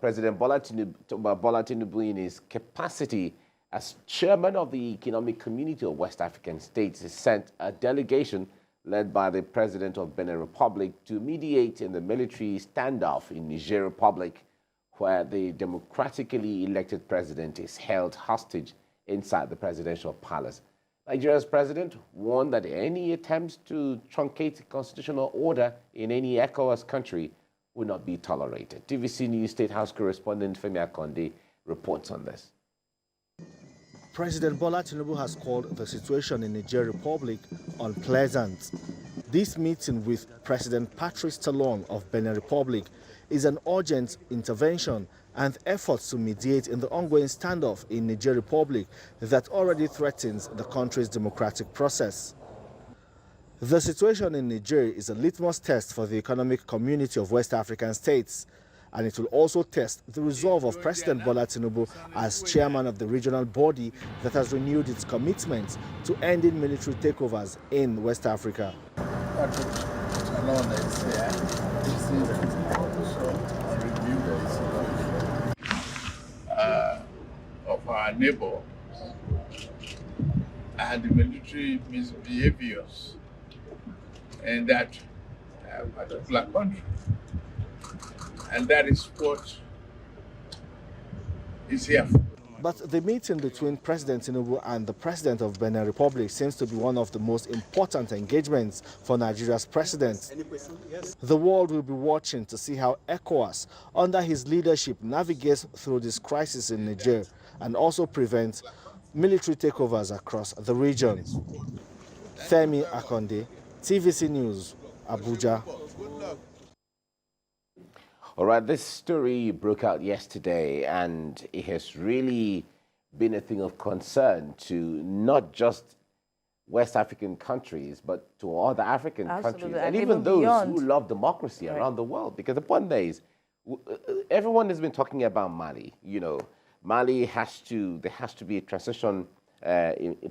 President Bola Tinubu, in his capacity as chairman of the Economic Community of West African States, has sent a delegation led by the President of Benin Republic to mediate in the military standoff in Niger Republic, where the democratically elected president is held hostage inside the presidential palace. Nigeria's president warned that any attempts to truncate constitutional order in any ECOWAS country will not be tolerated. TVC News State House correspondent Femi Akonde reports on this. President Bola Tinubu has called the situation in Niger Republic unpleasant. This meeting with President Patrice Talon of Benin Republic is an urgent intervention and efforts to mediate in the ongoing standoff in Niger Republic that already threatens the country's democratic process. The situation in Niger is a litmus test for the Economic Community of West African States, and it will also test the resolve of President Bola Tinubu as chairman of the regional body that has renewed its commitment to ending military takeovers in West Africa. Of our neighbor and the military misbehaviors in that particular country. And that is what is here. But the meeting between President Tinubu and the President of Benin Republic seems to be one of the most important engagements for Nigeria's president. The world will be watching to see how ECOWAS, under his leadership, navigates through this crisis in Niger and also prevents military takeovers across the region. Femi Akonde, TVC News, Abuja. All right, this story broke out yesterday, and it has really been a thing of concern to not just West African countries, but to other African countries, and even those who love democracy around the world. Because the point is, everyone has been talking about Mali. You know, Mali there has to be a transition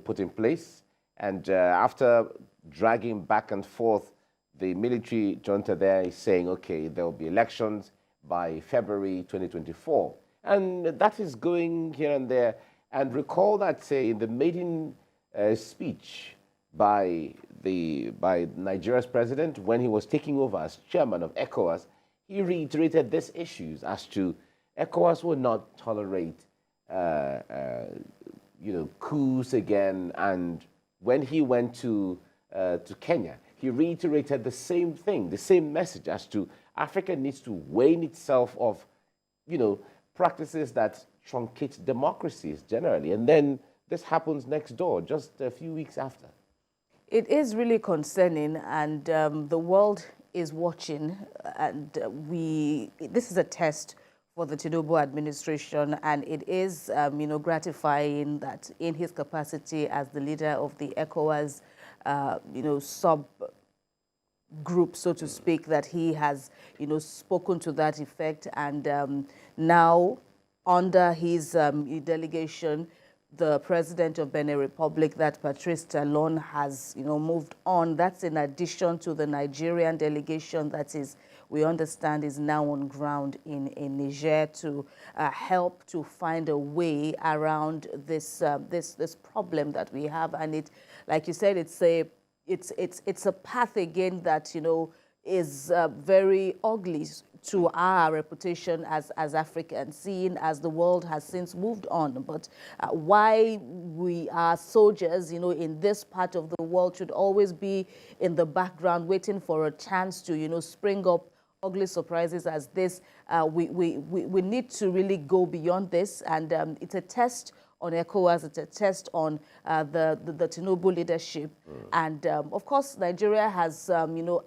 put in place, and after dragging back and forth, the military junta there is saying, okay, there will be elections by February 2024. And that is going here and there. And recall that, say, in the maiden speech by Nigeria's president when he was taking over as chairman of ECOWAS, he reiterated these issues as to ECOWAS will not tolerate coups again. And when he went to Kenya, he reiterated the same thing, the same message as to Africa needs to wean itself of, practices that truncate democracies generally. And then this happens next door, just a few weeks after. It is really concerning, and the world is watching. And this is a test for the Tinubu administration, and it is, gratifying that in his capacity as the leader of the ECOWAS, sub-group, so to speak, that he has, spoken to that effect. And now, under his delegation, the President of Benin Republic, that Patrice Talon, has, moved on. That's in addition to the Nigerian delegation that is, we understand, is now on ground in Niger to help to find a way around this this problem that we have. And it, like you said, it's a path again that is very ugly to our reputation as Africans, seeing as the world has since moved on. But why we are soldiers, in this part of the world should always be in the background waiting for a chance to, spring up ugly surprises as this. We need to really go beyond this, and it's a test on ECOWAS, it's a test on the Tinubu leadership. And of course, Nigeria has,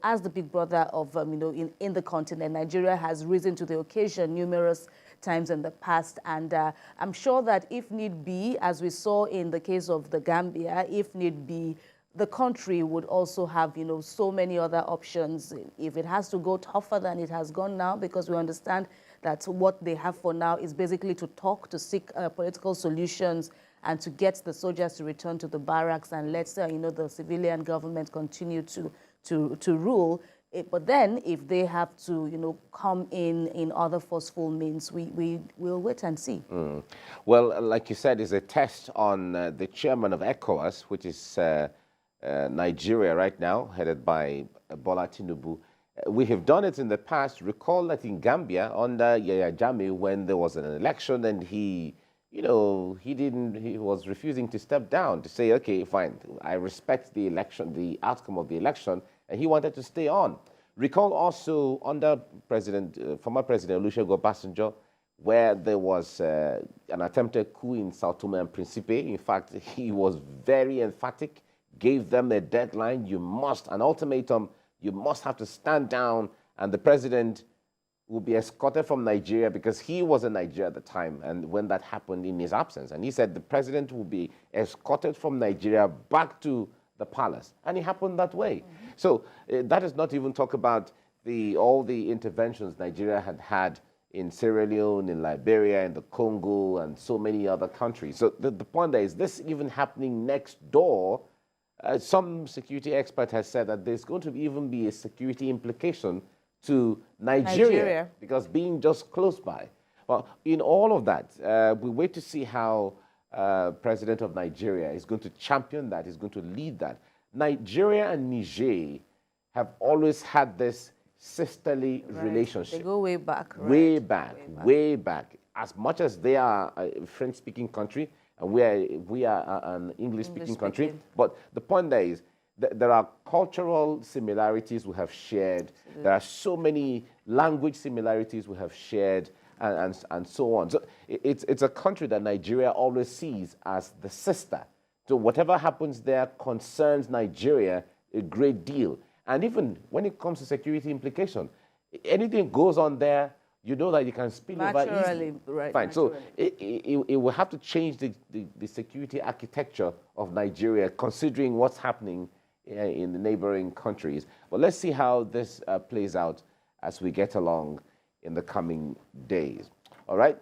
as the big brother of, in the continent, Nigeria has risen to the occasion numerous times in the past. And I'm sure that if need be, as we saw in the case of the Gambia, if need be, the country would also have, so many other options if it has to go tougher than it has gone now, because we understand that what they have for now is basically to talk, to seek political solutions, and to get the soldiers to return to the barracks and let the civilian government continue to rule. But then, if they have to, come in other forceful means, we will wait and see. Well, like you said, it's a test on the chairman of ECOWAS, which is Nigeria right now, headed by Bola Tinubu. We have done it in the past. Recall that in Gambia under Yahya Jammeh, when there was an election and he was refusing to step down to say, okay, fine, I respect the election, the outcome of the election, and he wanted to stay on. Recall also under former President Olusegun Obasanjo, where there was an attempted coup in Sao Tome and Principe. In fact, he was very emphatic, gave them a deadline, an ultimatum, you must have to stand down, and the president will be escorted from Nigeria because he was in Nigeria at the time, and when that happened in his absence. And he said the president will be escorted from Nigeria back to the palace, and it happened that way. So that does not even talk about all the interventions Nigeria had in Sierra Leone, in Liberia, in the Congo, and so many other countries. So the point there is this even happening next door. Some security expert has said that there's going to even be a security implication to Nigeria, because being just close by. Well, in all of that, we wait to see how President of Nigeria is going to champion that, is going to lead that. Nigeria and Niger have always had this sisterly relationship. They go way back, right? Way back. As much as they are a French-speaking country, and we are an English-speaking country. But the point there is that there are cultural similarities we have shared. Absolutely. There are so many language similarities we have shared, and so on. So it's a country that Nigeria always sees as the sister. So whatever happens there concerns Nigeria a great deal. And even when it comes to security implication, anything goes on there, you know that you can spill over easily. Right. Fine. Naturally. So it will have to change the security architecture of Nigeria, considering what's happening in the neighboring countries. But let's see how this plays out as we get along in the coming days. All right.